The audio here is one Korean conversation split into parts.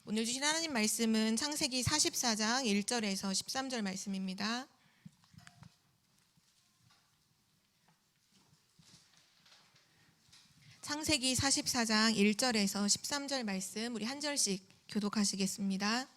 오늘 주신 하나님 말씀은 창세기 44장 1절에서 13절 말씀입니다. 창세기 44장 1절에서 13절 말씀 우리 한 절씩 교독하시겠습니다.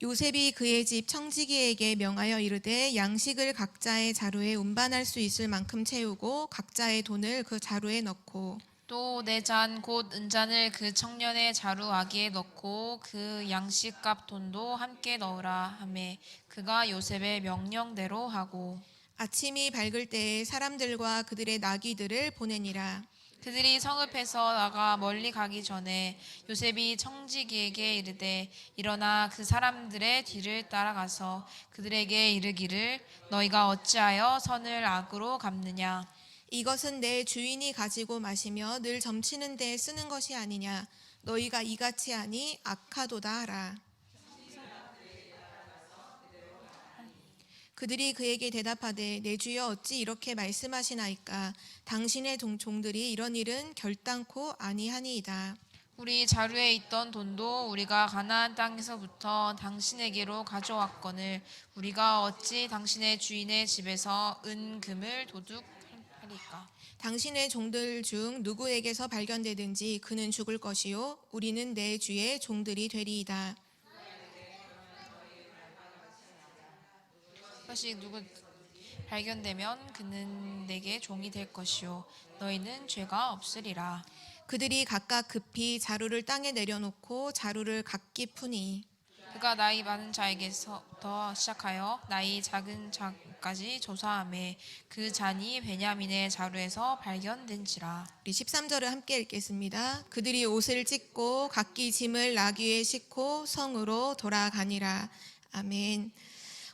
요셉이 그의 집 청지기에게 명하여 이르되 양식을 각자의 자루에 운반할 수 있을 만큼 채우고 각자의 돈을 그 자루에 넣고 또 내 잔 곧 은잔을 그 청년의 자루아기에 넣고 그 양식값 돈도 함께 넣으라 하매 그가 요셉의 명령대로 하고 아침이 밝을 때에 사람들과 그들의 나귀들을 보내니라. 그들이 성읍에서 나가 멀리 가기 전에 요셉이 청지기에게 이르되 일어나 그 사람들의 뒤를 따라가서 그들에게 이르기를 너희가 어찌하여 선을 악으로 갚느냐 이것은 내 주인이 가지고 마시며 늘 점치는 데에 쓰는 것이 아니냐. 너희가 이같이 하니 악하도다 하라. 그들이 그에게 대답하되 내 주여 어찌 이렇게 말씀하시나이까. 당신의 종들이 이런 일은 결단코 아니하니이다. 우리 자루에 있던 돈도 우리가 가나안 땅에서부터 당신에게로 가져왔거늘 우리가 어찌 당신의 주인의 집에서 은금을 도둑하리까. 당신의 종들 중 누구에게서 발견되든지 그는 죽을 것이요 우리는 내 주의 종들이 되리이다. 그것이 누구 발견되면 그는 내게 종이 될 것이요 너희는 죄가 없으리라. 그들이 각각 급히 자루를 땅에 내려놓고 자루를 각기 푸니 그가 나이 많은 자에게서부터 시작하여 나이 작은 자까지 조사하매 그 잔이 베냐민의 자루에서 발견된지라. 우리 13절을 함께 읽겠습니다. 그들이 옷을 찢고 각기 짐을 나귀에 싣고 성으로 돌아가니라. 아멘.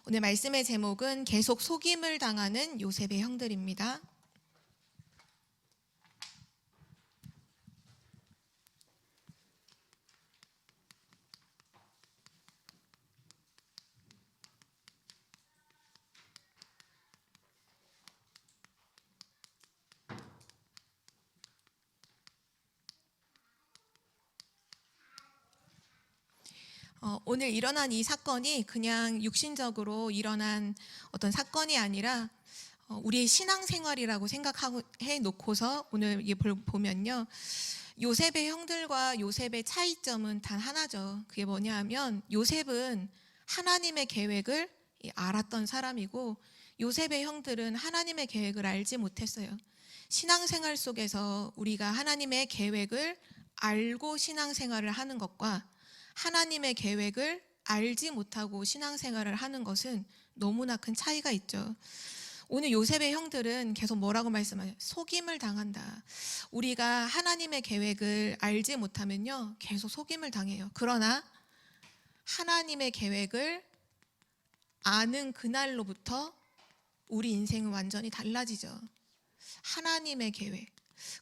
오늘 말씀의 제목은 계속 속임을 당하는 요셉의 형들입니다. 오늘 일어난 이 사건이 그냥 육신적으로 일어난 어떤 사건이 아니라 우리의 신앙생활이라고 생각해 놓고서 오늘 보면요. 요셉의 형들과 요셉의 차이점은 단 하나죠. 그게 뭐냐 하면 요셉은 하나님의 계획을 알았던 사람이고 요셉의 형들은 하나님의 계획을 알지 못했어요. 신앙생활 속에서 우리가 하나님의 계획을 알고 신앙생활을 하는 것과 하나님의 계획을 알지 못하고 신앙생활을 하는 것은 너무나 큰 차이가 있죠. 오늘 요셉의 형들은 계속 뭐라고 말씀하세요? 속임을 당한다. 우리가 하나님의 계획을 알지 못하면요, 계속 속임을 당해요. 그러나 하나님의 계획을 아는 그날로부터 우리 인생은 완전히 달라지죠. 하나님의 계획.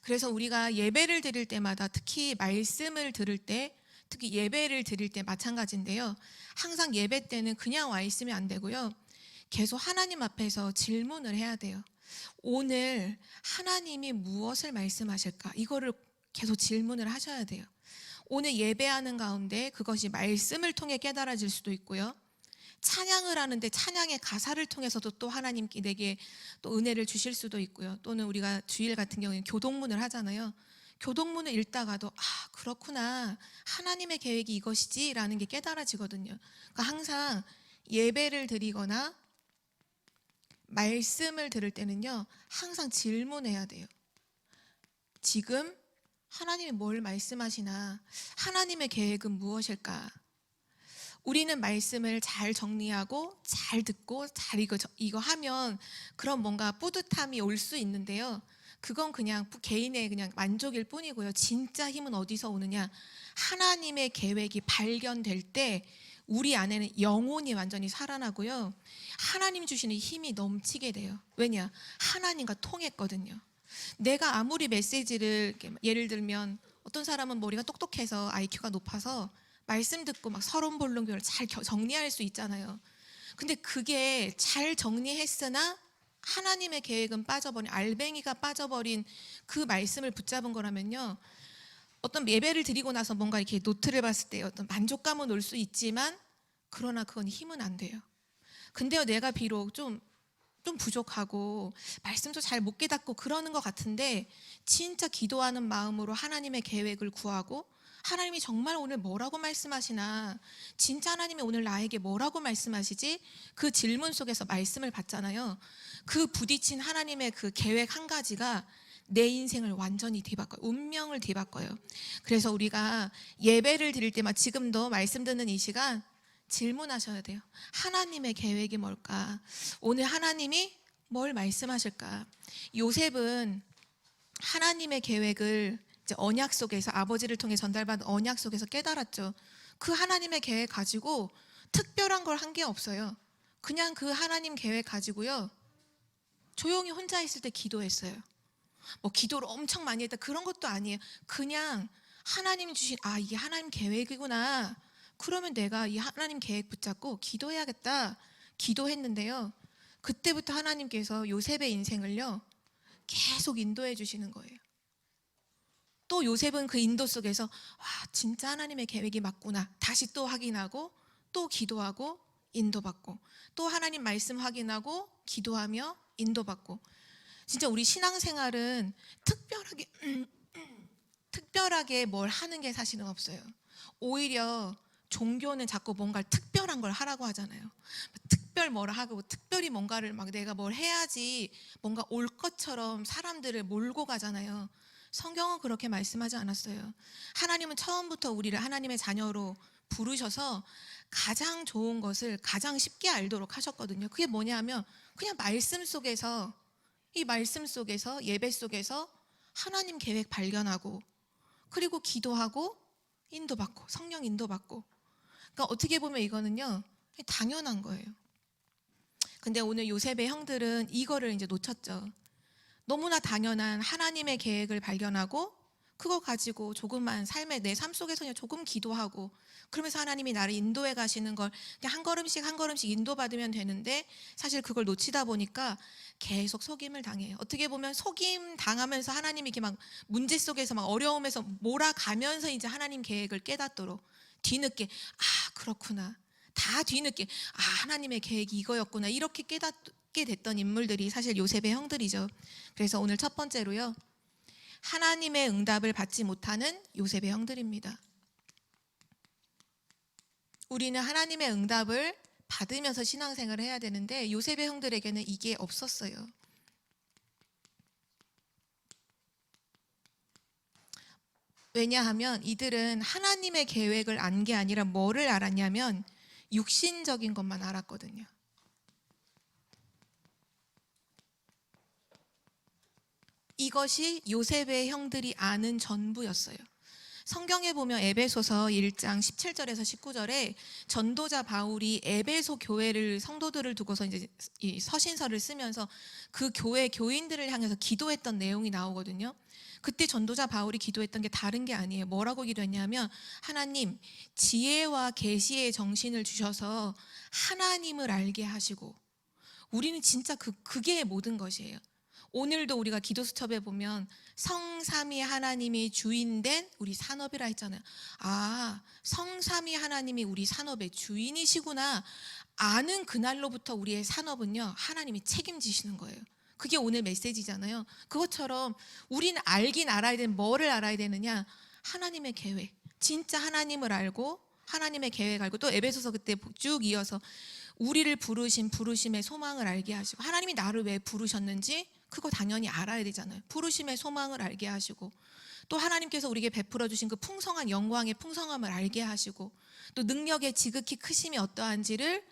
그래서 우리가 예배를 드릴 때마다 특히 말씀을 들을 때 특히 예배를 드릴 때 마찬가지인데요. 항상 예배 때는 그냥 와 있으면 안 되고요. 계속 하나님 앞에서 질문을 해야 돼요. 오늘 하나님이 무엇을 말씀하실까? 이거를 계속 질문을 하셔야 돼요. 오늘 예배하는 가운데 그것이 말씀을 통해 깨달아질 수도 있고요. 찬양을 하는데 찬양의 가사를 통해서도 또 하나님께 내게 또 은혜를 주실 수도 있고요. 또는 우리가 주일 같은 경우에는 교동문을 하잖아요. 교동문을 읽다가도 그렇구나, 하나님의 계획이 이것이지 라는 게 깨달아지거든요. 그러니까 항상 예배를 드리거나 말씀을 들을 때는요, 항상 질문해야 돼요. 지금 하나님이 뭘 말씀하시나? 하나님의 계획은 무엇일까? 우리는 말씀을 잘 정리하고 잘 듣고 잘 이거 하면 그런 뭔가 뿌듯함이 올 수 있는데요. 그건 그냥 개인의 그냥 만족일 뿐이고요. 진짜 힘은 어디서 오느냐? 하나님의 계획이 발견될 때 우리 안에는 영혼이 완전히 살아나고요. 하나님 주시는 힘이 넘치게 돼요. 왜냐? 하나님과 통했거든요. 내가 아무리 메시지를 예를 들면 어떤 사람은 머리가 똑똑해서 IQ가 높아서 말씀 듣고 막 서론본론교를 잘 정리할 수 있잖아요. 근데 그게 잘 정리했으나 하나님의 계획은 빠져버린, 알뱅이가 빠져버린 그 말씀을 붙잡은 거라면요, 어떤 예배를 드리고 나서 뭔가 이렇게 노트를 봤을 때 어떤 만족감은 올 수 있지만 그러나 그건 힘은 안 돼요. 근데요, 내가 비록 좀 부족하고 말씀도 잘 못 깨닫고 그러는 것 같은데 진짜 기도하는 마음으로 하나님의 계획을 구하고 하나님이 정말 오늘 뭐라고 말씀하시나, 진짜 하나님이 오늘 나에게 뭐라고 말씀하시지, 그 질문 속에서 말씀을 받잖아요. 그 부딪힌 하나님의 그 계획 한 가지가 내 인생을 완전히 뒤바꿔요. 운명을 뒤바꿔요. 그래서 우리가 예배를 드릴 때만, 지금도 말씀 듣는 이 시간 질문하셔야 돼요. 하나님의 계획이 뭘까? 오늘 하나님이 뭘 말씀하실까? 요셉은 하나님의 계획을 이제 언약 속에서, 아버지를 통해 전달받은 언약 속에서 깨달았죠. 그 하나님의 계획 가지고 특별한 걸 한 게 없어요. 그냥 그 하나님 계획 가지고요, 조용히 혼자 있을 때 기도했어요. 뭐 기도를 엄청 많이 했다 그런 것도 아니에요. 그냥 하나님이 주신, 이게 하나님 계획이구나, 그러면 내가 이 하나님 계획 붙잡고 기도해야겠다, 기도했는데요, 그때부터 하나님께서 요셉의 인생을요 계속 인도해 주시는 거예요. 또 요셉은 그 인도 속에서 진짜 하나님의 계획이 맞구나 다시 또 확인하고, 또 기도하고 인도받고, 또 하나님 말씀 확인하고 기도하며 인도받고. 진짜 우리 신앙생활은 특별하게 뭘 하는 게 사실은 없어요. 오히려 종교는 자꾸 뭔가 특별한 걸 하라고 하잖아요. 특별 뭐라 하고 특별히 뭔가를 막 내가 뭘 해야지 뭔가 올 것처럼 사람들을 몰고 가잖아요. 성경은 그렇게 말씀하지 않았어요. 하나님은 처음부터 우리를 하나님의 자녀로 부르셔서 가장 좋은 것을 가장 쉽게 알도록 하셨거든요. 그게 뭐냐면 그냥 말씀 속에서, 이 말씀 속에서, 예배 속에서 하나님 계획 발견하고, 그리고 기도하고 인도받고, 성령 인도받고. 그러니까 어떻게 보면 이거는요 당연한 거예요. 근데 오늘 요셉의 형들은 이거를 이제 놓쳤죠. 너무나 당연한 하나님의 계획을 발견하고 그거 가지고 조금만 내 삶 속에서 그냥 조금 기도하고, 그러면서 하나님이 나를 인도해 가시는 걸 그냥 한 걸음씩 한 걸음씩 인도받으면 되는데, 사실 그걸 놓치다 보니까 계속 속임을 당해요. 어떻게 보면 속임 당하면서 하나님이 이렇게 막 문제 속에서 막 어려움에서 몰아가면서 이제 하나님 계획을 깨닫도록 뒤늦게, 그렇구나, 다 뒤늦게 하나님의 계획이 이거였구나, 이렇게 깨닫게 됐던 인물들이 사실 요셉의 형들이죠. 그래서 오늘 첫 번째로요, 하나님의 응답을 받지 못하는 요셉의 형들입니다. 우리는 하나님의 응답을 받으면서 신앙생활을 해야 되는데 요셉의 형들에게는 이게 없었어요. 왜냐하면 이들은 하나님의 계획을 안 게 아니라 뭐를 알았냐면 육신적인 것만 알았거든요. 이것이 요셉의 형들이 아는 전부였어요. 성경에 보면 에베소서 1장 17절에서 19절에 전도자 바울이 에베소 교회를, 성도들을 두고서 이제 이 서신서를 쓰면서 그 교회 교인들을 향해서 기도했던 내용이 나오거든요. 그때 전도자 바울이 기도했던 게 다른 게 아니에요. 뭐라고 기도했냐면, 하나님 지혜와 계시의 정신을 주셔서 하나님을 알게 하시고. 우리는 진짜 그게 모든 것이에요. 오늘도 우리가 기도수첩에 보면 성삼위 하나님이 주인된 우리 산업이라 했잖아요. 성삼위 하나님이 우리 산업의 주인이시구나 아는 그날로부터 우리의 산업은요 하나님이 책임지시는 거예요. 그게 오늘 메시지잖아요. 그것처럼 우리는 알긴 알아야 되는, 뭐를 알아야 되느냐, 하나님의 계획. 진짜 하나님을 알고 하나님의 계획 알고, 또 에베소서 그때 쭉 이어서 우리를 부르신 부르심의 소망을 알게 하시고, 하나님이 나를 왜 부르셨는지 그거 당연히 알아야 되잖아요. 부르심의 소망을 알게 하시고, 또 하나님께서 우리에게 베풀어 주신 그 풍성한 영광의 풍성함을 알게 하시고, 또 능력의 지극히 크심이 어떠한지를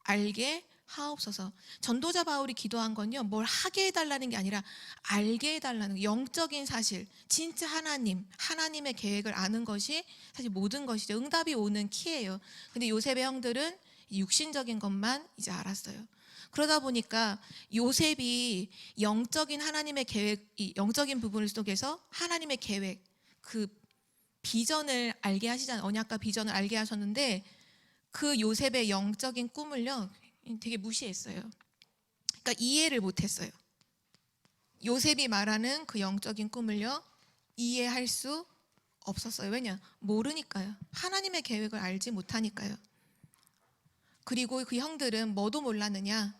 알게 하옵소서. 전도자 바울이 기도한 건요 뭘 하게 해달라는 게 아니라 알게 해달라는, 영적인 사실, 진짜 하나님의 계획을 아는 것이 사실 모든 것이죠. 응답이 오는 키예요. 근데 요셉의 형들은 육신적인 것만 이제 알았어요. 그러다 보니까 요셉이 영적인 하나님의 계획, 이 영적인 부분 속에서 하나님의 계획, 그 비전을 알게 하시잖아요. 언약과 비전을 알게 하셨는데 그 요셉의 영적인 꿈을요 되게 무시했어요. 그러니까 이해를 못했어요. 요셉이 말하는 그 영적인 꿈을요 이해할 수 없었어요. 왜냐? 모르니까요. 하나님의 계획을 알지 못하니까요. 그리고 그 형들은 뭐도 몰랐느냐?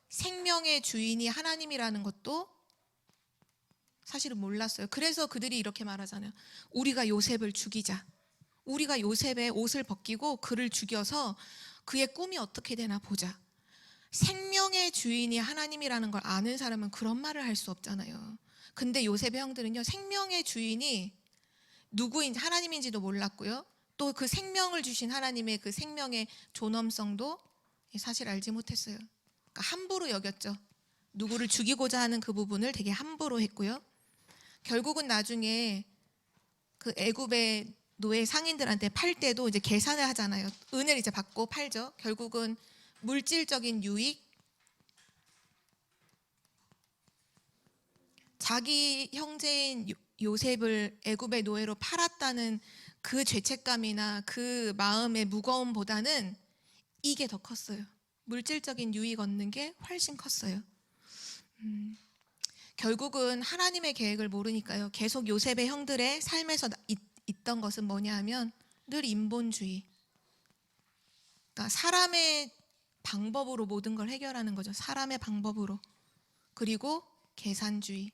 생명의 주인이 하나님이라는 것도 사실은 몰랐어요. 그래서 그들이 이렇게 말하잖아요. 우리가 요셉을 죽이자. 우리가 요셉의 옷을 벗기고 그를 죽여서 그의 꿈이 어떻게 되나 보자. 생명의 주인이 하나님이라는 걸 아는 사람은 그런 말을 할 수 없잖아요. 근데 요셉의 형들은요, 생명의 주인이 누구인지, 하나님인지도 몰랐고요. 또 그 생명을 주신 하나님의 그 생명의 존엄성도 사실 알지 못했어요. 그러니까 함부로 여겼죠. 누구를 죽이고자 하는 그 부분을 되게 함부로 했고요. 결국은 나중에 그 애굽의 노예 상인들한테 팔 때도 이제 계산을 하잖아요. 은혜를 이제 받고 팔죠. 결국은 물질적인 유익, 자기 형제인 요셉을 애굽의 노예로 팔았다는 그 죄책감이나 그 마음의 무거움보다는 이게 더 컸어요. 물질적인 유익 얻는 게 훨씬 컸어요. 결국은 하나님의 계획을 모르니까요. 계속 요셉의 형들의 삶에서 있던 것은 뭐냐 하면 늘 인본주의. 그러니까 사람의 방법으로 모든 걸 해결하는 거죠. 사람의 방법으로. 그리고 계산주의.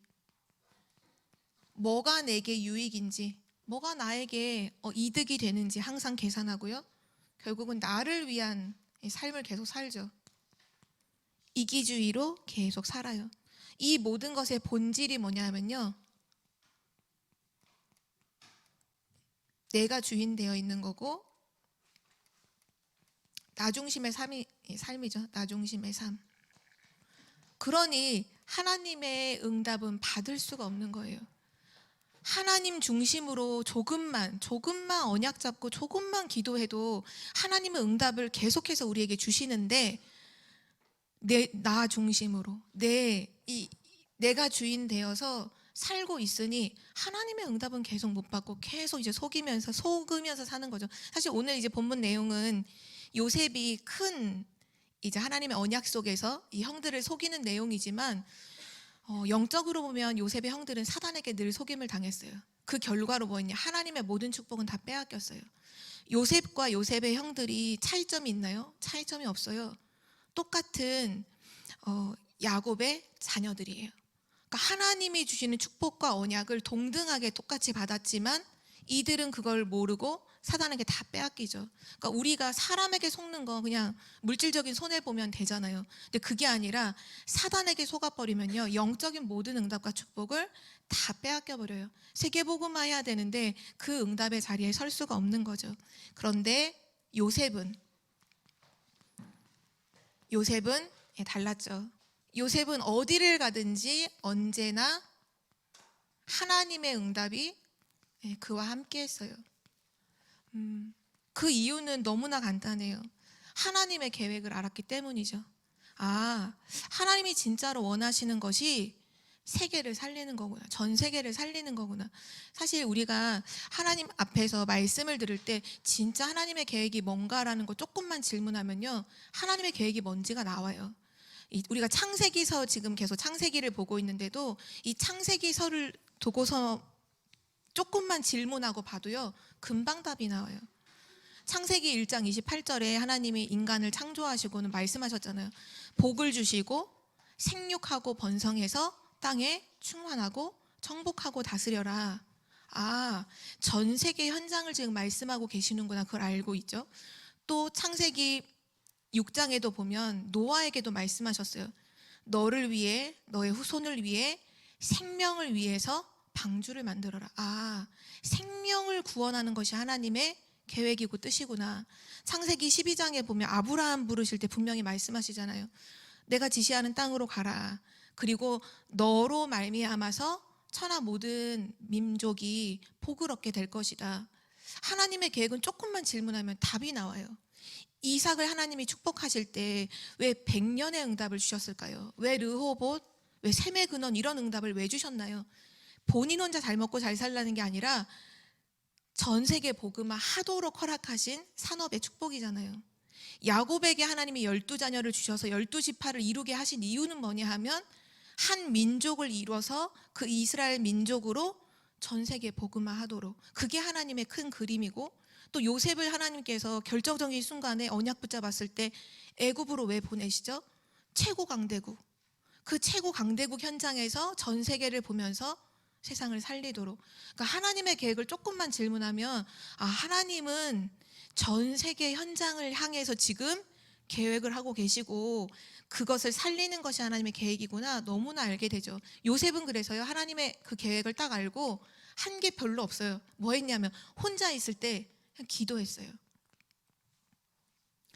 뭐가 내게 유익인지, 뭐가 나에게 이득이 되는지 항상 계산하고요. 결국은 나를 위한 삶을 계속 살죠. 이기주의로 계속 살아요. 이 모든 것의 본질이 뭐냐면요, 내가 주인 되어 있는 거고 나 중심의 삶이죠. 나 중심의 삶. 그러니 하나님의 응답은 받을 수가 없는 거예요. 하나님 중심으로 조금만 언약 잡고 조금만 기도해도 하나님은 응답을 계속해서 우리에게 주시는데, 나 중심으로 내가 주인 되어서 살고 있으니 하나님의 응답은 계속 못 받고 계속 이제 속으면서 사는 거죠. 사실 오늘 이제 본문 내용은 요셉이 큰 이제 하나님의 언약 속에서 이 형들을 속이는 내용이지만, 영적으로 보면 요셉의 형들은 사단에게 늘 속임을 당했어요. 그 결과로 뭐였냐? 하나님의 모든 축복은 다 빼앗겼어요. 요셉과 요셉의 형들이 차이점이 있나요? 차이점이 없어요. 똑같은 야곱의 자녀들이에요. 그러니까 하나님이 주시는 축복과 언약을 동등하게 똑같이 받았지만 이들은 그걸 모르고 사단에게 다 빼앗기죠. 그러니까 우리가 사람에게 속는 거 그냥 물질적인 손해 보면 되잖아요. 근데 그게 아니라 사단에게 속아버리면요, 영적인 모든 응답과 축복을 다 빼앗겨 버려요. 세계복음화 해야 되는데 그 응답의 자리에 설 수가 없는 거죠. 그런데 요셉은 달랐죠. 요셉은 어디를 가든지 언제나 하나님의 응답이 그와 함께 했어요. 그 이유는 너무나 간단해요. 하나님의 계획을 알았기 때문이죠. 하나님이 진짜로 원하시는 것이 세계를 살리는 거구나. 전 세계를 살리는 거구나. 사실 우리가 하나님 앞에서 말씀을 들을 때 진짜 하나님의 계획이 뭔가라는 거 조금만 질문하면요, 하나님의 계획이 뭔지가 나와요. 우리가 창세기서 지금 계속 창세기를 보고 있는데도 이 창세기서를 두고서 조금만 질문하고 봐도요, 금방 답이 나와요. 창세기 1장 28절에 하나님이 인간을 창조하시고는 말씀하셨잖아요. 복을 주시고 생육하고 번성해서 땅에 충만하고 정복하고 다스려라. 전 세계 현장을 지금 말씀하고 계시는구나. 그걸 알고 있죠. 또 창세기 6장에도 보면 노아에게도 말씀하셨어요. 너를 위해, 너의 후손을 위해, 생명을 위해서 방주를 만들어라. 생명을 구원하는 것이 하나님의 계획이고 뜻이구나. 창세기 12장에 보면 아브라함 부르실 때 분명히 말씀하시잖아요. 내가 지시하는 땅으로 가라. 그리고 너로 말미암아서 천하 모든 민족이 복을 얻게 될 것이다. 하나님의 계획은 조금만 질문하면 답이 나와요. 이삭을 하나님이 축복하실 때 왜 100년의 응답을 주셨을까요? 왜 르호봇, 왜 셈의 근원 이런 응답을 왜 주셨나요? 본인 혼자 잘 먹고 잘 살라는 게 아니라 전 세계 복음화 하도록 허락하신 산업의 축복이잖아요. 야곱에게 하나님이 12자녀를 주셔서 12지파를 이루게 하신 이유는 뭐냐 하면 한 민족을 이뤄서 그 이스라엘 민족으로 전 세계 복음화하도록. 그게 하나님의 큰 그림이고, 또 요셉을 하나님께서 결정적인 순간에 언약 붙잡았을 때 애굽으로 왜 보내시죠? 최고 강대국. 그 최고 강대국 현장에서 전 세계를 보면서 세상을 살리도록. 그러니까 하나님의 계획을 조금만 질문하면, 아, 하나님은 전 세계 현장을 향해서 지금 계획을 하고 계시고 그것을 살리는 것이 하나님의 계획이구나 너무나 알게 되죠. 요셉은 그래서요, 하나님의 그 계획을 딱 알고 한 게 별로 없어요. 뭐 했냐면 혼자 있을 때 그냥 기도했어요.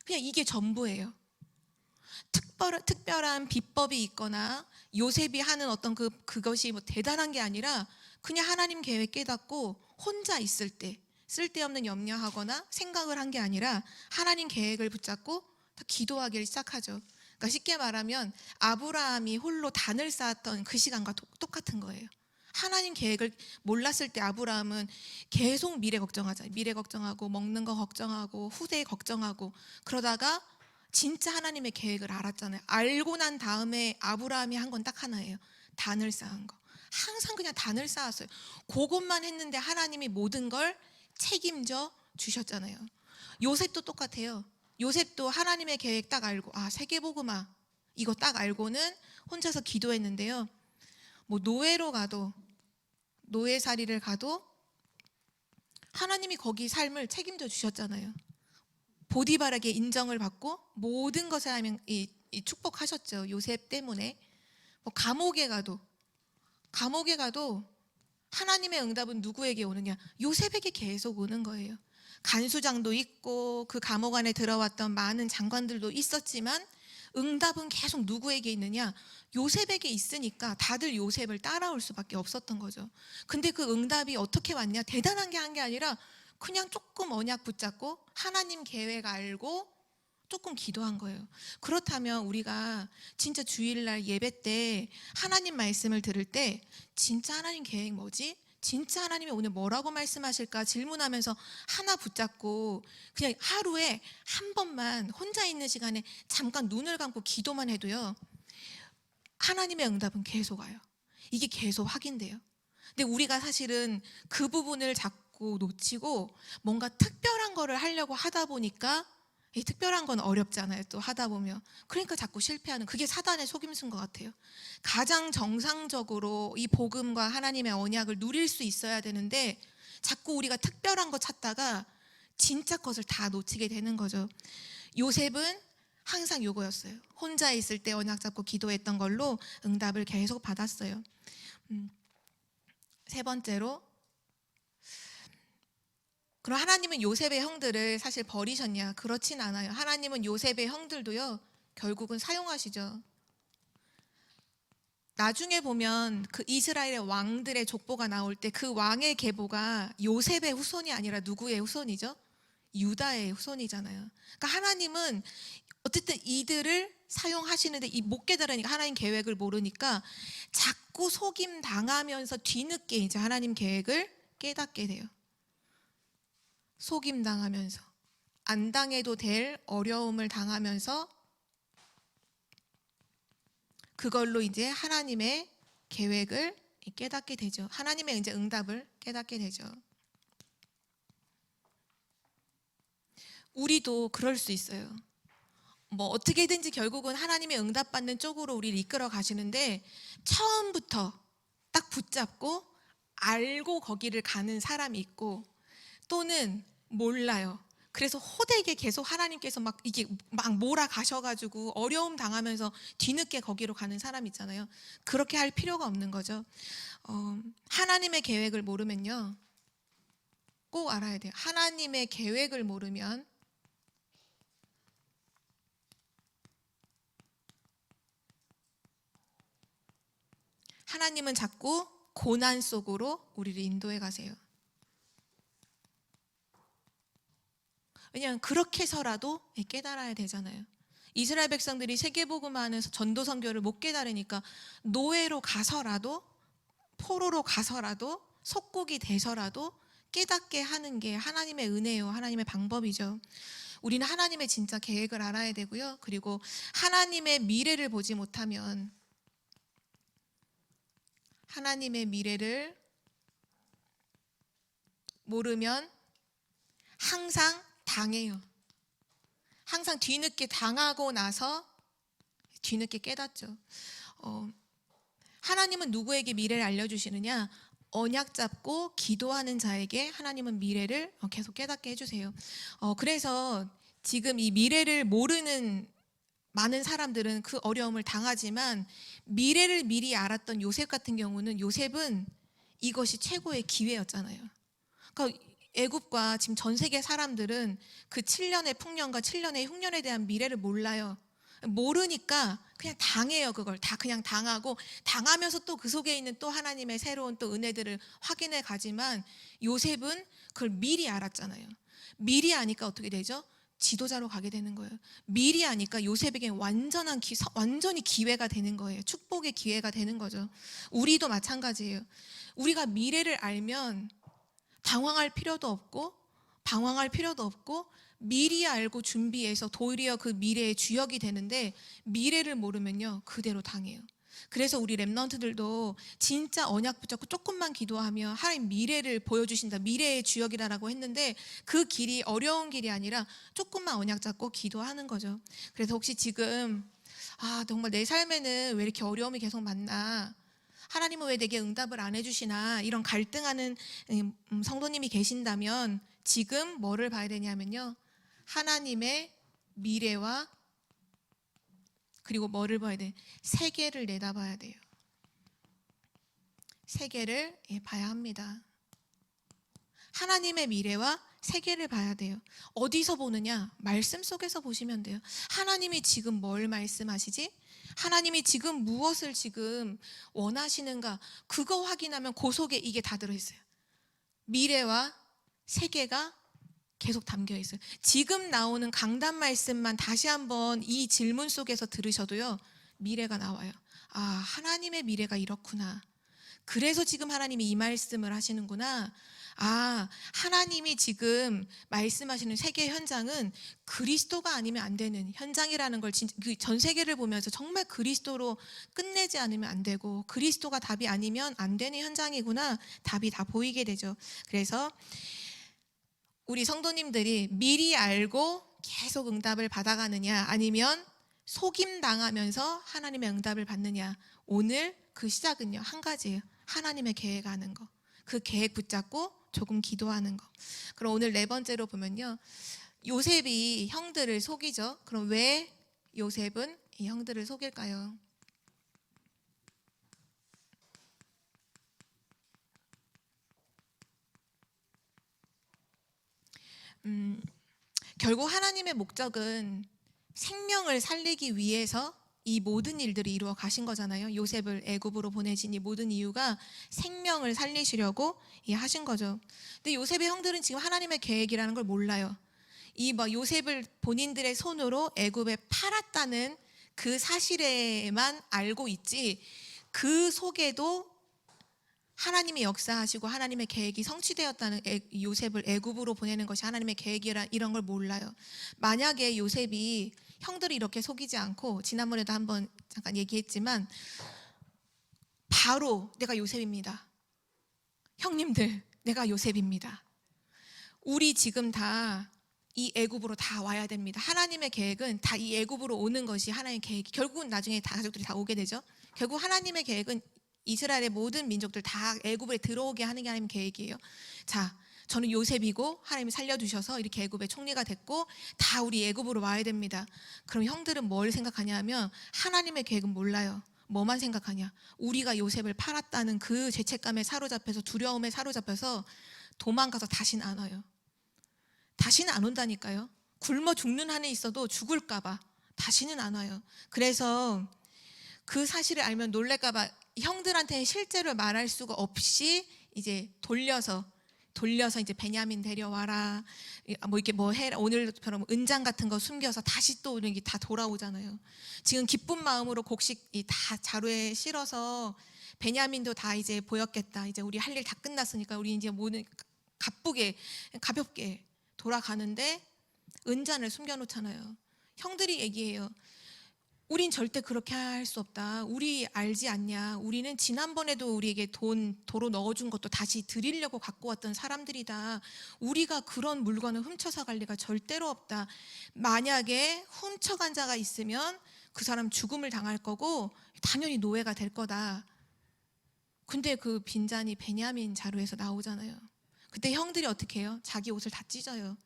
그냥 이게 전부예요. 특별한 비법이 있거나 요셉이 하는 어떤 그것이 뭐 대단한 게 아니라 그냥 하나님 계획 깨닫고 혼자 있을 때 쓸데없는 염려하거나 생각을 한 게 아니라 하나님 계획을 붙잡고 다 기도하기를 시작하죠. 그러니까 쉽게 말하면 아브라함이 홀로 단을 쌓았던 그 시간과 똑같은 거예요. 하나님 계획을 몰랐을 때 아브라함은 계속 미래 걱정하잖아요. 미래 걱정하고 먹는 거 걱정하고 후대 걱정하고 그러다가 진짜 하나님의 계획을 알았잖아요. 알고 난 다음에 아브라함이 한 건 딱 하나예요. 단을 쌓은 거. 항상 그냥 단을 쌓았어요. 그것만 했는데 하나님이 모든 걸 책임져 주셨잖아요. 요셉도 똑같아요. 요셉도 하나님의 계획 딱 알고, 아, 세계복음화 이거 딱 알고는 혼자서 기도했는데요. 뭐 노예로 가도, 노예살이를 가도 하나님이 거기 삶을 책임져 주셨잖아요. 보디발에게 인정을 받고 모든 것을 하면 이 축복하셨죠. 요셉 때문에. 뭐 감옥에 가도 하나님의 응답은 누구에게 오느냐? 요셉에게 계속 오는 거예요. 간수장도 있고 그 감옥 안에 들어왔던 많은 장관들도 있었지만 응답은 계속 누구에게 있느냐? 요셉에게 있으니까 다들 요셉을 따라올 수밖에 없었던 거죠. 근데 그 응답이 어떻게 왔냐? 대단한 게 한 게 아니라 그냥 조금 언약 붙잡고 하나님 계획 알고 조금 기도한 거예요. 그렇다면 우리가 진짜 주일날 예배 때 하나님 말씀을 들을 때 진짜 하나님 계획 뭐지? 진짜 하나님이 오늘 뭐라고 말씀하실까 질문하면서 하나 붙잡고 그냥 하루에 한 번만 혼자 있는 시간에 잠깐 눈을 감고 기도만 해도요, 하나님의 응답은 계속 와요. 이게 계속 확인돼요. 근데 우리가 사실은 그 부분을 자꾸 놓치고 뭔가 특별한 거를 하려고 하다 보니까 이 특별한 건 어렵잖아요. 또 하다 보면. 그러니까 자꾸 실패하는, 그게 사단의 속임수인 것 같아요. 가장 정상적으로 이 복음과 하나님의 언약을 누릴 수 있어야 되는데 자꾸 우리가 특별한 거 찾다가 진짜 것을 다 놓치게 되는 거죠. 요셉은 항상 요거였어요. 혼자 있을 때 언약 잡고 기도했던 걸로 응답을 계속 받았어요. 세 번째로, 그럼 하나님은 요셉의 형들을 사실 버리셨냐? 그렇진 않아요. 하나님은 요셉의 형들도요, 결국은 사용하시죠. 나중에 보면 그 이스라엘의 왕들의 족보가 나올 때 그 왕의 계보가 요셉의 후손이 아니라 누구의 후손이죠? 유다의 후손이잖아요. 그러니까 하나님은 어쨌든 이들을 사용하시는데 이 못 깨달으니까, 하나님 계획을 모르니까 자꾸 속임 당하면서 뒤늦게 이제 하나님 계획을 깨닫게 돼요. 속임 당하면서, 안 당해도 될 어려움을 당하면서 그걸로 이제 하나님의 계획을 깨닫게 되죠. 하나님의 이제 응답을 깨닫게 되죠. 우리도 그럴 수 있어요. 뭐 어떻게든지 결국은 하나님의 응답받는 쪽으로 우리를 이끌어 가시는데 처음부터 딱 붙잡고 알고 거기를 가는 사람이 있고, 또는 몰라요. 그래서 호되게 계속 하나님께서 막 이게 막 몰아가셔가지고 어려움 당하면서 뒤늦게 거기로 가는 사람 있잖아요. 그렇게 할 필요가 없는 거죠. 하나님의 계획을 모르면요, 꼭 알아야 돼요. 하나님의 계획을 모르면 하나님은 자꾸 고난 속으로 우리를 인도해 가세요. 왜냐하면 그렇게 해서라도 깨달아야 되잖아요. 이스라엘 백성들이 세계복음화 안에서 전도 선교를 못 깨달으니까 노예로 가서라도, 포로로 가서라도, 속국이 돼서라도 깨닫게 하는 게 하나님의 은혜요, 하나님의 방법이죠. 우리는 하나님의 진짜 계획을 알아야 되고요. 그리고 하나님의 미래를 보지 못하면, 하나님의 미래를 모르면 항상 당해요. 항상 뒤늦게 당하고 나서 뒤늦게 깨닫죠. 하나님은 누구에게 미래를 알려주시느냐? 언약 잡고 기도하는 자에게 하나님은 미래를 계속 깨닫게 해주세요. 그래서 지금 이 미래를 모르는 많은 사람들은 그 어려움을 당하지만 미래를 미리 알았던 요셉 같은 경우는 요셉은 이것이 최고의 기회였잖아요. 그러니까 애굽과 지금 전 세계 사람들은 그 7년의 풍년과 7년의 흉년에 대한 미래를 몰라요. 모르니까 그냥 당해요. 그걸 다 그냥 당하고 당하면서 또 그 속에 있는 또 하나님의 새로운 또 은혜들을 확인해 가지만 요셉은 그걸 미리 알았잖아요. 미리 아니까 어떻게 되죠? 지도자로 가게 되는 거예요. 미리 아니까 요셉에게 완전히 기회가 되는 거예요. 축복의 기회가 되는 거죠. 우리도 마찬가지예요. 우리가 미래를 알면 당황할 필요도 없고 방황할 필요도 없고 미리 알고 준비해서 도리어 그 미래의 주역이 되는데 미래를 모르면요 그대로 당해요. 그래서 우리 랩런트들도 진짜 언약 붙잡고 조금만 기도하면 하나님 미래를 보여주신다, 미래의 주역이라고 했는데 그 길이 어려운 길이 아니라 조금만 언약 잡고 기도하는 거죠. 그래서 혹시 지금 정말 내 삶에는 왜 이렇게 어려움이 계속 많나, 하나님은 왜 내게 응답을 안 해주시나, 이런 갈등하는 성도님이 계신다면 지금 뭐를 봐야 되냐면요, 하나님의 미래와 그리고 뭐를 봐야 돼? 세계를 내다봐야 돼요. 세계를 봐야 합니다. 하나님의 미래와 세계를 봐야 돼요. 어디서 보느냐? 말씀 속에서 보시면 돼요. 하나님이 지금 뭘 말씀하시지? 하나님이 지금 무엇을 지금 원하시는가? 그거 확인하면 그 속에 이게 다 들어있어요. 미래와 세계가 계속 담겨 있어요. 지금 나오는 강단 말씀만 다시 한번 이 질문 속에서 들으셔도요, 미래가 나와요. 하나님의 미래가 이렇구나. 그래서 지금 하나님이 이 말씀을 하시는구나. 하나님이 지금 말씀하시는 세계 현장은 그리스도가 아니면 안 되는 현장이라는 걸 전 세계를 보면서 정말 그리스도로 끝내지 않으면 안 되고 그리스도가 답이 아니면 안 되는 현장이구나. 답이 다 보이게 되죠. 그래서 우리 성도님들이 미리 알고 계속 응답을 받아가느냐, 아니면 속임 당하면서 하나님의 응답을 받느냐. 오늘 그 시작은요 한 가지예요. 하나님의 계획하는 거. 그 계획 붙잡고 조금 기도하는 거. 그럼 오늘 네 번째로 보면요, 요셉이 형들을 속이죠. 그럼 왜 요셉은 이 형들을 속일까요? 결국 하나님의 목적은 생명을 살리기 위해서 이 모든 일들이 이루어 가신 거잖아요. 요셉을 애굽으로 보내신 이 모든 이유가 생명을 살리시려고 하신 거죠. 근데 요셉의 형들은 지금 하나님의 계획이라는 걸 몰라요. 요셉을 본인들의 손으로 애굽에 팔았다는 그 사실에만 알고 있지, 그 속에도 하나님이 역사하시고 하나님의 계획이 성취되었다는, 요셉을 애굽으로 보내는 것이 하나님의 계획이라 이런 걸 몰라요. 만약에 요셉이 형들이 이렇게 속이지 않고, 지난번에도 한번 잠깐 얘기했지만 바로 내가 요셉입니다. 형님들, 내가 요셉입니다. 우리 지금 다 이 애굽으로 다 와야 됩니다. 하나님의 계획은 다 이 애굽으로 오는 것이 하나님의 계획이, 결국은 나중에 다 가족들이 다 오게 되죠. 결국 하나님의 계획은 이스라엘의 모든 민족들 다 애굽에 들어오게 하는 게 하나님의 계획이에요. 자, 저는 요셉이고 하나님이 살려주셔서 이렇게 애굽의 총리가 됐고 다 우리 애굽으로 와야 됩니다. 그럼 형들은 뭘 생각하냐면 하나님의 계획은 몰라요. 뭐만 생각하냐? 우리가 요셉을 팔았다는 그 죄책감에 사로잡혀서, 두려움에 사로잡혀서 도망가서 다시는 안 와요. 다시는 안 온다니까요. 굶어 죽는 한에 있어도 죽을까 봐 다시는 안 와요. 그래서 그 사실을 알면 놀랄까 봐 형들한테는 실제로 말할 수가 없이 이제 돌려서 이제 베냐민 데려와라, 이렇게 해라, 오늘처럼 은장 같은 거 숨겨서 다시 또 이렇게 다 돌아오잖아요. 지금 기쁜 마음으로 곡식 다 자루에 실어서 베냐민도 다 이제 보였겠다. 이제 우리 할 일 다 끝났으니까 우리 이제 모든 가볍게 돌아가는데 은잔을 숨겨놓잖아요. 형들이 얘기해요. 우린 절대 그렇게 할 수 없다. 우리 알지 않냐. 우리는 지난번에도 우리에게 도로 넣어준 것도 다시 드리려고 갖고 왔던 사람들이다. 우리가 그런 물건을 훔쳐서 갈 리가 절대로 없다. 만약에 훔쳐간 자가 있으면 그 사람 죽음을 당할 거고 당연히 노예가 될 거다. 근데 그 빈잔이 베냐민 자루에서 나오잖아요. 그때 형들이 어떻게 해요? 자기 옷을 다 찢어요.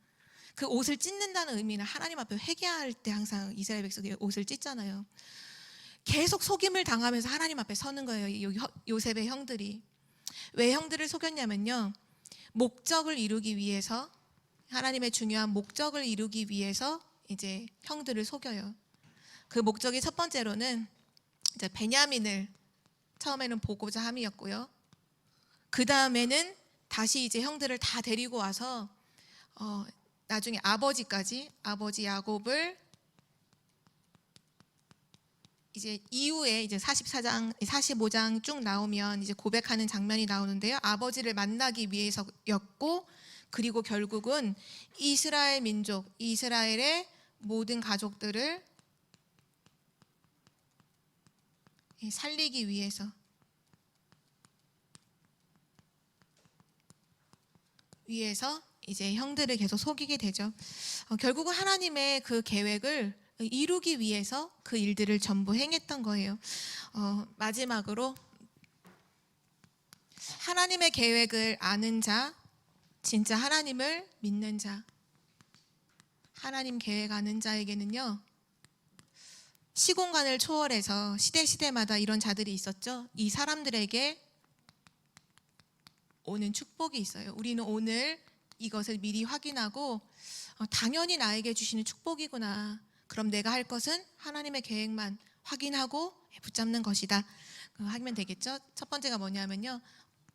그 옷을 찢는다는 의미는 하나님 앞에 회개할 때 항상 이스라엘 백성들이 옷을 찢잖아요. 계속 속임을 당하면서 하나님 앞에 서는 거예요. 요셉의 형들이. 왜 형들을 속였냐면요, 목적을 이루기 위해서, 하나님의 중요한 목적을 이루기 위해서 이제 형들을 속여요. 그 목적이 첫 번째로는 이제 베냐민을 처음에는 보고자 함이었고요. 그 다음에는 다시 이제 형들을 다 데리고 와서 나중에 아버지 야곱을 이제 이후에 이제 44장, 45장 쭉 나오면 이제 고백하는 장면이 나오는데요. 아버지를 만나기 위해서였고, 그리고 결국은 이스라엘 민족, 이스라엘의 모든 가족들을 살리기 위해서 이제 형들을 계속 속이게 되죠. 결국은 하나님의 그 계획을 이루기 위해서 그 일들을 전부 행했던 거예요. 마지막으로 하나님의 계획을 아는 자, 진짜 하나님을 믿는 자, 하나님 계획 아는 자에게는요, 시공간을 초월해서 시대마다 이런 자들이 있었죠. 이 사람들에게 오는 축복이 있어요. 우리는 오늘 이것을 미리 확인하고 당연히 나에게 주시는 축복이구나. 그럼 내가 할 것은 하나님의 계획만 확인하고 붙잡는 것이다. 하면 되겠죠. 첫 번째가 뭐냐면요,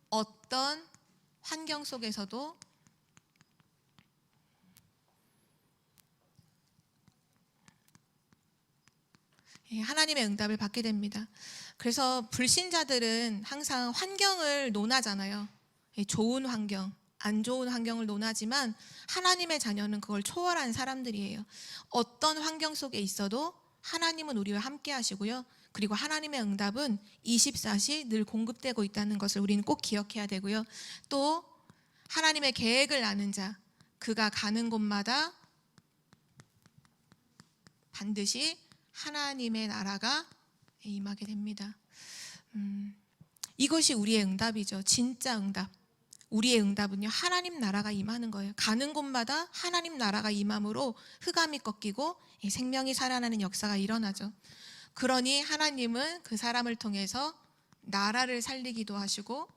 어떤 환경 속에서도 하나님의 응답을 받게 됩니다. 그래서 불신자들은 항상 환경을 논하잖아요. 좋은 환경, 안 좋은 환경을 논하지만 하나님의 자녀는 그걸 초월한 사람들이에요. 어떤 환경 속에 있어도 하나님은 우리와 함께 하시고요. 그리고 하나님의 응답은 24시 늘 공급되고 있다는 것을 우리는 꼭 기억해야 되고요. 또 하나님의 계획을 아는 자, 그가 가는 곳마다 반드시 하나님의 나라가 임하게 됩니다. 이것이 우리의 응답이죠. 진짜 응답. 우리의 응답은요, 하나님 나라가 임하는 거예요. 가는 곳마다 하나님 나라가 임함으로 흑암이 꺾이고 생명이 살아나는 역사가 일어나죠. 그러니 하나님은 그 사람을 통해서 나라를 살리기도 하시고,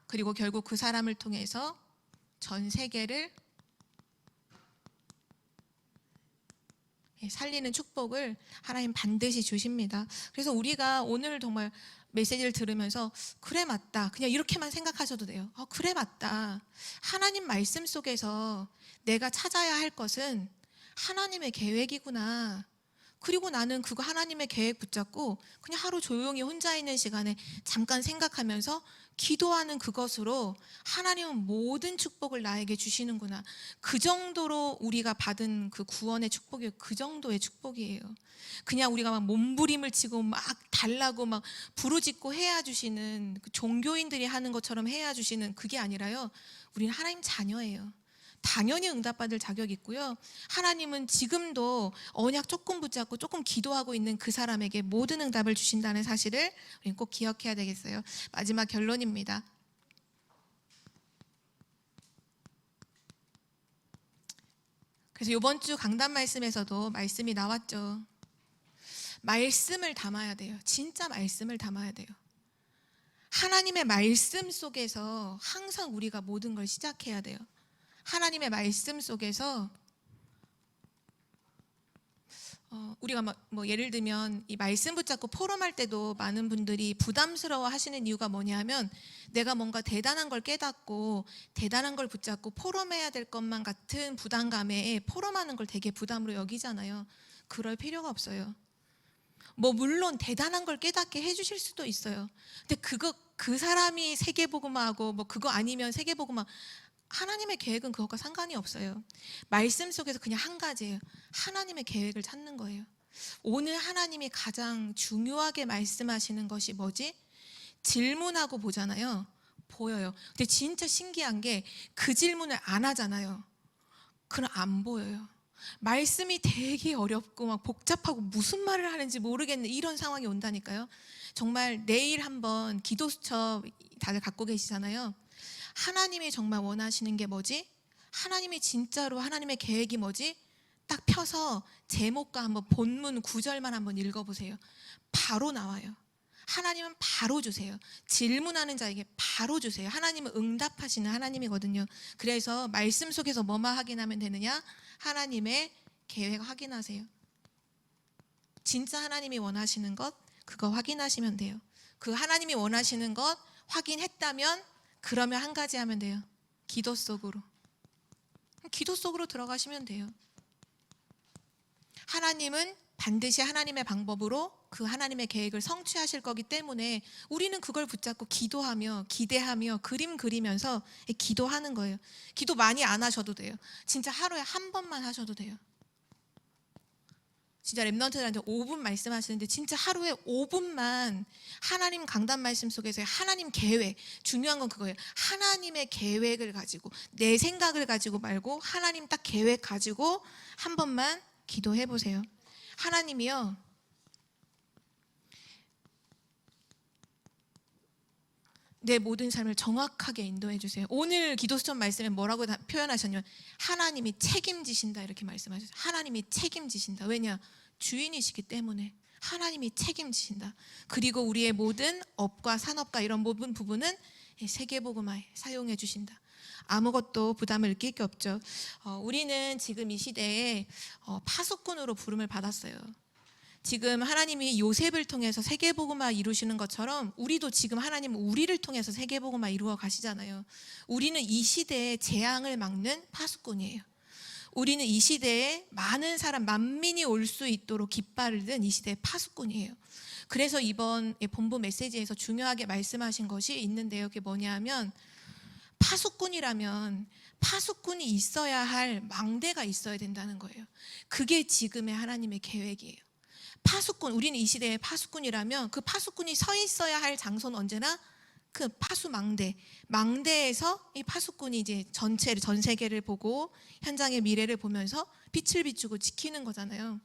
그리고 결국 그 사람을 통해서 전 세계를 살리는 축복을 하나님 반드시 주십니다. 그래서 우리가 오늘 정말 메시지를 들으면서 그래 맞다, 그냥 이렇게만 생각하셔도 돼요. 그래 맞다, 하나님 말씀 속에서 내가 찾아야 할 것은 하나님의 계획이구나. 그리고 나는 그거 하나님의 계획 붙잡고 그냥 하루 조용히 혼자 있는 시간에 잠깐 생각하면서 기도하는 그것으로 하나님은 모든 축복을 나에게 주시는구나. 그 정도로 우리가 받은 그 구원의 축복이 그 정도의 축복이에요. 그냥 우리가 막 몸부림을 치고 막 달라고 막 부르짖고 해야 주시는, 그 종교인들이 하는 것처럼 해야 주시는 그게 아니라요, 우리는 하나님 자녀예요. 당연히 응답받을 자격이 있고요. 하나님은 지금도 언약 조금 붙잡고 조금 기도하고 있는 그 사람에게 모든 응답을 주신다는 사실을 우리는 꼭 기억해야 되겠어요. 마지막 결론입니다. 그래서 이번 주 강단 말씀에서도 말씀이 나왔죠. 말씀을 담아야 돼요. 진짜 말씀을 담아야 돼요. 하나님의 말씀 속에서 항상 우리가 모든 걸 시작해야 돼요. 하나님의 말씀 속에서 우리가 뭐 예를 들면 이 말씀 붙잡고 포럼할 때도 많은 분들이 부담스러워 하시는 이유가 뭐냐면, 내가 뭔가 대단한 걸 깨닫고 대단한 걸 붙잡고 포럼해야 될 것만 같은 부담감에 포럼하는 걸 되게 부담으로 여기잖아요. 그럴 필요가 없어요. 뭐 물론 대단한 걸 깨닫게 해주실 수도 있어요. 근데 그 사람이 세계복음화하고 뭐 그거 아니면 세계복음화 하나님의 계획은 그것과 상관이 없어요. 말씀 속에서 그냥 한 가지예요. 하나님의 계획을 찾는 거예요. 오늘 하나님이 가장 중요하게 말씀하시는 것이 뭐지? 질문하고 보잖아요. 보여요. 근데 진짜 신기한 게 그 질문을 안 하잖아요. 그럼 안 보여요. 말씀이 되게 어렵고 막 복잡하고 무슨 말을 하는지 모르겠는 이런 상황이 온다니까요. 정말 내일 한번 기도 수첩 다들 갖고 계시잖아요. 하나님이 정말 원하시는 게 뭐지? 하나님이 진짜로 하나님의 계획이 뭐지? 딱 펴서 제목과 한번 본문 구절만 한번 읽어보세요. 바로 나와요. 하나님은 바로 주세요. 질문하는 자에게 바로 주세요. 하나님은 응답하시는 하나님이거든요. 그래서 말씀 속에서 뭐만 확인하면 되느냐? 하나님의 계획 확인하세요. 진짜 하나님이 원하시는 것 그거 확인하시면 돼요. 그 하나님이 원하시는 것 확인했다면 그러면 한 가지 하면 돼요. 기도 속으로. 기도 속으로 들어가시면 돼요. 하나님은 반드시 하나님의 방법으로 그 하나님의 계획을 성취하실 거기 때문에 우리는 그걸 붙잡고 기도하며 기대하며 그림 그리면서 기도하는 거예요. 기도 많이 안 하셔도 돼요. 진짜 하루에 한 번만 하셔도 돼요. 진짜 랩런트들한테 5분 말씀하시는데 진짜 하루에 5분만 하나님 강단 말씀 속에서 하나님 계획, 중요한 건 그거예요. 하나님의 계획을 가지고 내 생각을 가지고 말고 하나님 딱 계획 가지고 한 번만 기도해 보세요. 하나님이요, 내 모든 삶을 정확하게 인도해 주세요. 오늘 기도수첩 말씀에 뭐라고 표현하셨냐면 하나님이 책임지신다 이렇게 말씀하셨어요. 하나님이 책임지신다. 왜냐? 주인이시기 때문에 하나님이 책임지신다. 그리고 우리의 모든 업과 산업과 이런 모든 부분은 세계복음화에 사용해 주신다. 아무것도 부담을 느낄 게 없죠. 우리는 지금 이 시대에 파수꾼으로 부름을 받았어요. 지금 하나님이 요셉을 통해서 세계복음화 이루시는 것처럼 우리도 지금 하나님은 우리를 통해서 세계복음화 이루어 가시잖아요. 우리는 이 시대의 재앙을 막는 파수꾼이에요. 우리는 이 시대에 많은 사람, 만민이 올 수 있도록 깃발을 든 이 시대의 파수꾼이에요. 그래서 이번 본부 메시지에서 중요하게 말씀하신 것이 있는데요. 그게 뭐냐 하면 파수꾼이라면 파수꾼이 있어야 할 망대가 있어야 된다는 거예요. 그게 지금의 하나님의 계획이에요. 파수꾼, 우리는 이 시대의 파수꾼이라면 그 파수꾼이 서 있어야 할 장소는 언제나 그 파수망대, 망대에서 이 파수꾼이 이제 전 세계를 보고 현장의 미래를 보면서 빛을 비추고 지키는 거잖아요.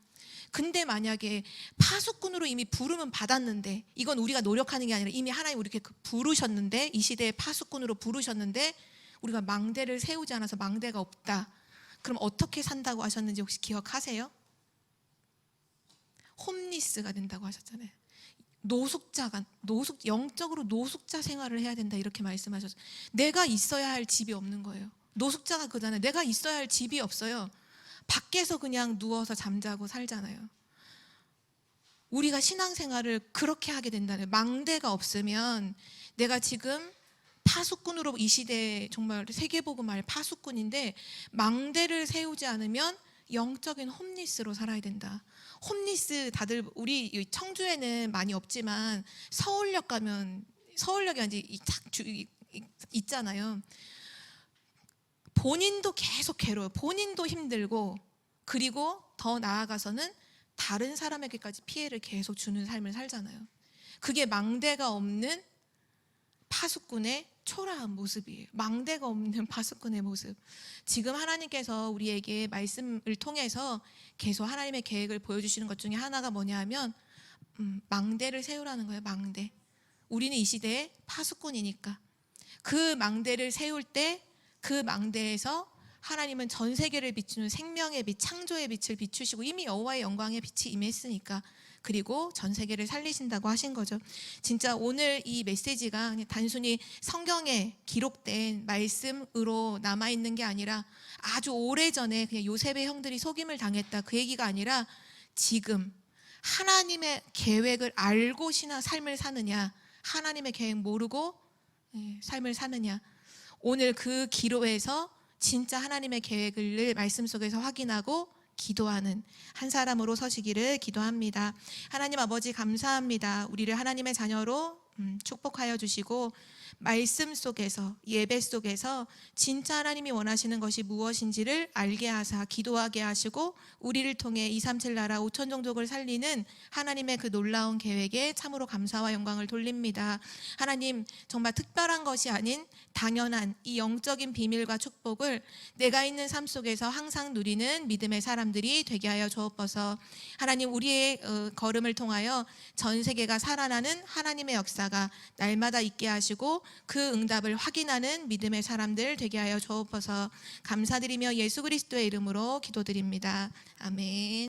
근데 만약에 파수꾼으로 이미 부름은 받았는데, 이건 우리가 노력하는 게 아니라 이미 하나님 우리 이렇게 부르셨는데, 이 시대의 파수꾼으로 부르셨는데 우리가 망대를 세우지 않아서 망대가 없다. 그럼 어떻게 산다고 하셨는지 혹시 기억하세요? 홈리스가 된다고 하셨잖아요. 영적으로 노숙자 생활을 해야 된다 이렇게 말씀하셨어요. 내가 있어야 할 집이 없는 거예요. 노숙자가 그잖아요. 내가 있어야 할 집이 없어요. 밖에서 그냥 누워서 잠자고 살잖아요. 우리가 신앙생활을 그렇게 하게 된다는, 망대가 없으면 내가 지금 파수꾼으로 이 시대에 정말 세계복음화의 파수꾼인데 망대를 세우지 않으면 영적인 홈리스로 살아야 된다. 홈리스 다들 우리 청주에는 많이 없지만 서울역 가면, 서울역에 이제 있잖아요. 본인도 계속 괴로워요. 본인도 힘들고, 그리고 더 나아가서는 다른 사람에게까지 피해를 계속 주는 삶을 살잖아요. 그게 망대가 없는 파수꾼의 초라한 모습이에요. 망대가 없는 파수꾼의 모습. 지금 하나님께서 우리에게 말씀을 통해서 계속 하나님의 계획을 보여주시는 것 중에 하나가 뭐냐 하면 망대를 세우라는 거예요. 망대. 우리는 이 시대의 파수꾼이니까 그 망대를 세울 때 그 망대에서 하나님은 전 세계를 비추는 생명의 빛, 창조의 빛을 비추시고 이미 여호와의 영광의 빛이 임했으니까, 그리고 전 세계를 살리신다고 하신 거죠. 진짜 오늘 이 메시지가 그냥 단순히 성경에 기록된 말씀으로 남아있는 게 아니라 아주 오래전에 그냥 요셉의 형들이 속임을 당했다 그 얘기가 아니라 지금 하나님의 계획을 알고 삶을 사느냐, 하나님의 계획 모르고 삶을 사느냐, 오늘 그 기로에서 진짜 하나님의 계획을 말씀 속에서 확인하고 기도하는 한 사람으로 서시기를 기도합니다. 하나님 아버지 감사합니다. 우리를 하나님의 자녀로 축복하여 주시고 말씀 속에서 예배 속에서 진짜 하나님이 원하시는 것이 무엇인지를 알게 하사 기도하게 하시고 우리를 통해 237 나라 5천 종족을 살리는 하나님의 그 놀라운 계획에 참으로 감사와 영광을 돌립니다. 하나님, 정말 특별한 것이 아닌 당연한 이 영적인 비밀과 축복을 내가 있는 삶 속에서 항상 누리는 믿음의 사람들이 되게 하여 주옵소서. 하나님, 우리의 걸음을 통하여 전 세계가 살아나는 하나님의 역사가 날마다 있게 하시고 그 응답을 확인하는 믿음의 사람들 되게 하여 주옵소서. 감사드리며 예수 그리스도의 이름으로 기도드립니다. 아멘.